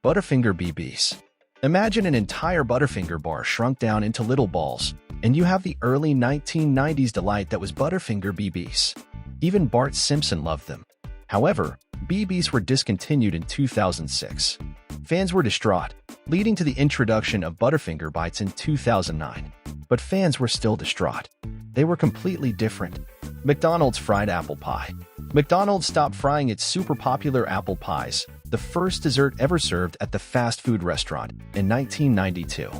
Butterfinger BBs. Imagine an entire Butterfinger bar shrunk down into little balls, and you have the early 1990s delight that was Butterfinger BBs. Even Bart Simpson loved them. However, BBs were discontinued in 2006. Fans were distraught, leading to the introduction of Butterfinger Bites in 2009. But fans were still distraught. They were completely different. McDonald's fried apple pie. McDonald's stopped frying its super popular apple pies, the first dessert ever served at the fast food restaurant, in 1992.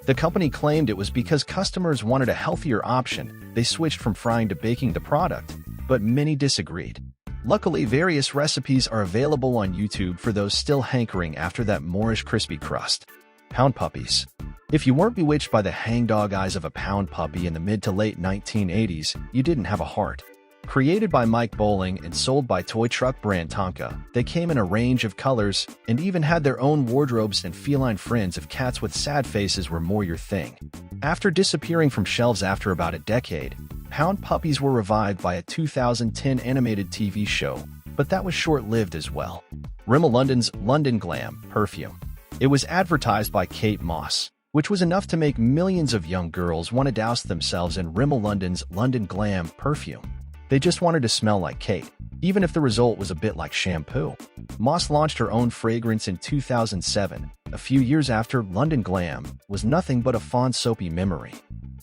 The company claimed it was because customers wanted a healthier option. They switched from frying to baking the product, but many disagreed. Luckily, various recipes are available on YouTube for those still hankering after that Moorish crispy crust. Pound puppies. If you weren't bewitched by the hangdog eyes of a pound puppy in the mid to late 1980s, you didn't have a heart. Created by Mike Bowling and sold by toy truck brand Tonka, they came in a range of colors and even had their own wardrobes and feline friends if cats with sad faces were more your thing. After disappearing from shelves after about a decade, Pound puppies were revived by a 2010 animated TV show, but that was short-lived as well. Rimmel London's London Glam perfume. It was advertised by Kate Moss, which was enough to make millions of young girls want to douse themselves in Rimmel London's London Glam perfume. They just wanted to smell like Kate, even if the result was a bit like shampoo. Moss launched her own fragrance in 2007, a few years after London Glam was nothing but a fond soapy memory.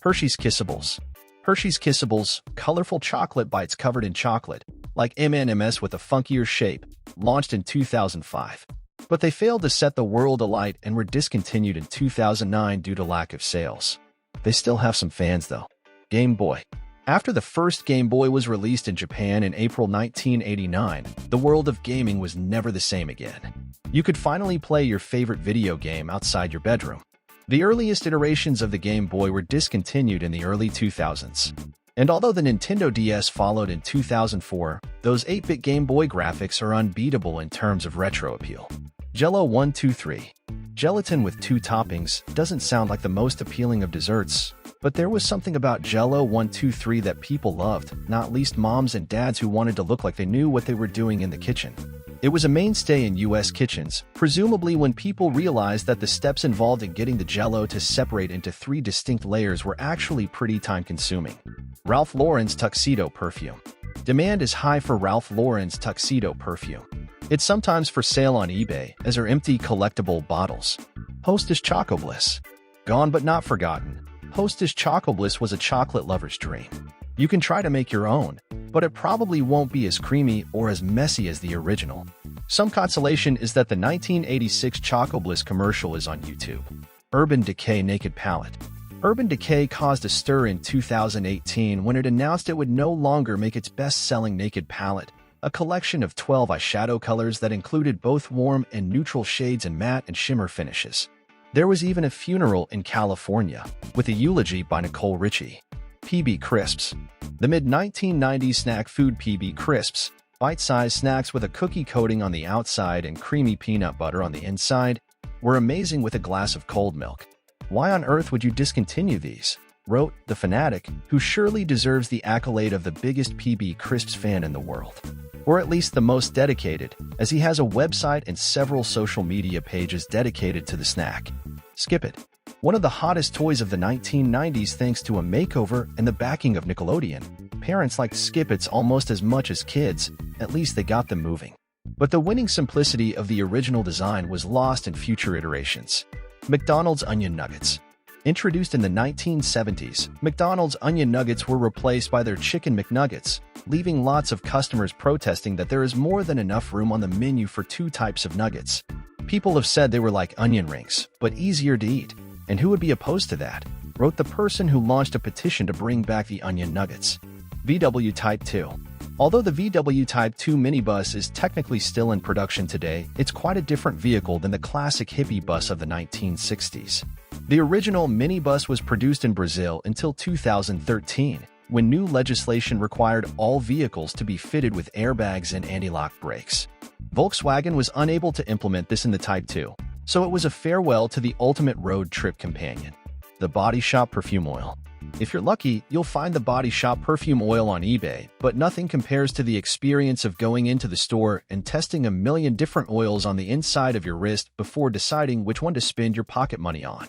Hershey's Kissables. Hershey's Kissables, colorful chocolate bites covered in chocolate, like M&Ms with a funkier shape, launched in 2005. But they failed to set the world alight and were discontinued in 2009 due to lack of sales. They still have some fans though. Game Boy. After the first Game Boy was released in Japan in April 1989, the world of gaming was never the same again. You could finally play your favorite video game outside your bedroom. The earliest iterations of the Game Boy were discontinued in the early 2000s. And although the Nintendo DS followed in 2004, those 8-bit Game Boy graphics are unbeatable in terms of retro appeal. Jell-O 1-2-3. Gelatin with 2 toppings doesn't sound like the most appealing of desserts, but there was something about Jell-O 1-2-3 that people loved, not least moms and dads who wanted to look like they knew what they were doing in the kitchen. It was a mainstay in U.S. kitchens, presumably when people realized that the steps involved in getting the Jell-O to separate into 3 distinct layers were actually pretty time-consuming. Ralph Lauren's Tuxedo perfume. Demand is high for Ralph Lauren's Tuxedo perfume. It's sometimes for sale on eBay, as are empty collectible bottles. Hostess Choco Bliss. Gone but not forgotten, Hostess Choco Bliss was a chocolate lover's dream. You can try to make your own, but it probably won't be as creamy or as messy as the original. Some consolation is that the 1986 Choco Bliss commercial is on YouTube. Urban Decay Naked Palette. Urban Decay caused a stir in 2018 when it announced it would no longer make its best-selling Naked Palette, a collection of 12 eyeshadow colors that included both warm and neutral shades and matte and shimmer finishes. There was even a funeral in California, with a eulogy by Nicole Richie. PB Crisps. The mid-1990s snack food PB Crisps, bite-sized snacks with a cookie coating on the outside and creamy peanut butter on the inside, were amazing with a glass of cold milk. Why on earth would you discontinue these? Wrote The Fanatic, who surely deserves the accolade of the biggest PB Crisps fan in the world. Or at least the most dedicated, as he has a website and several social media pages dedicated to the snack. Skip It. One of the hottest toys of the 1990s thanks to a makeover and the backing of Nickelodeon. Parents liked Skip Its almost as much as kids, at least they got them moving. But the winning simplicity of the original design was lost in future iterations. McDonald's Onion Nuggets. Introduced in the 1970s, McDonald's Onion Nuggets were replaced by their Chicken McNuggets, leaving lots of customers protesting that there is more than enough room on the menu for 2 types of nuggets. People have said they were like onion rings, but easier to eat. And who would be opposed to that? Wrote the person who launched a petition to bring back the Onion Nuggets. VW Type 2. Although the VW Type 2 minibus is technically still in production today, it's quite a different vehicle than the classic hippie bus of the 1960s. The original minibus was produced in Brazil until 2013, when new legislation required all vehicles to be fitted with airbags and anti-lock brakes. Volkswagen was unable to implement this in the Type 2, so it was a farewell to the ultimate road trip companion. The Body Shop Perfume Oil. If you're lucky, you'll find the Body Shop perfume oil on eBay, but nothing compares to the experience of going into the store and testing a million different oils on the inside of your wrist before deciding which one to spend your pocket money on.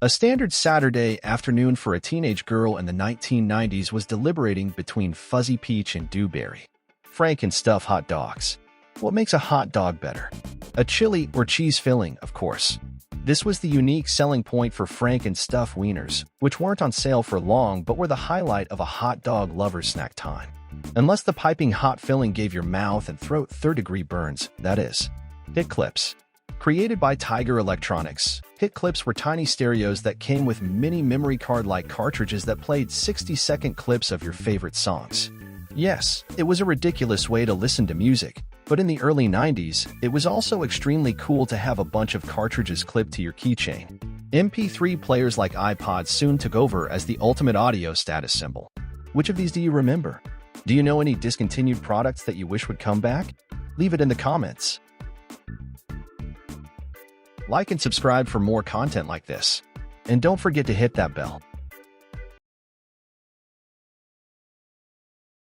A standard Saturday afternoon for a teenage girl in the 1990s was deliberating between fuzzy peach and dewberry. Frank and Stuff hot dogs. What makes a hot dog better? A chili or cheese filling, of course. This was the unique selling point for Frank and Stuff wieners, which weren't on sale for long but were the highlight of a hot dog lover's snack time. Unless the piping hot filling gave your mouth and throat third-degree burns, that is. Hit clips. Created by Tiger Electronics, hit clips were tiny stereos that came with mini memory card-like cartridges that played 60-second clips of your favorite songs. Yes, it was a ridiculous way to listen to music, but in the early 90s, it was also extremely cool to have a bunch of cartridges clipped to your keychain. MP3 players like iPods soon took over as the ultimate audio status symbol. Which of these do you remember? Do you know any discontinued products that you wish would come back? Leave it in the comments. Like and subscribe for more content like this. And don't forget to hit that bell.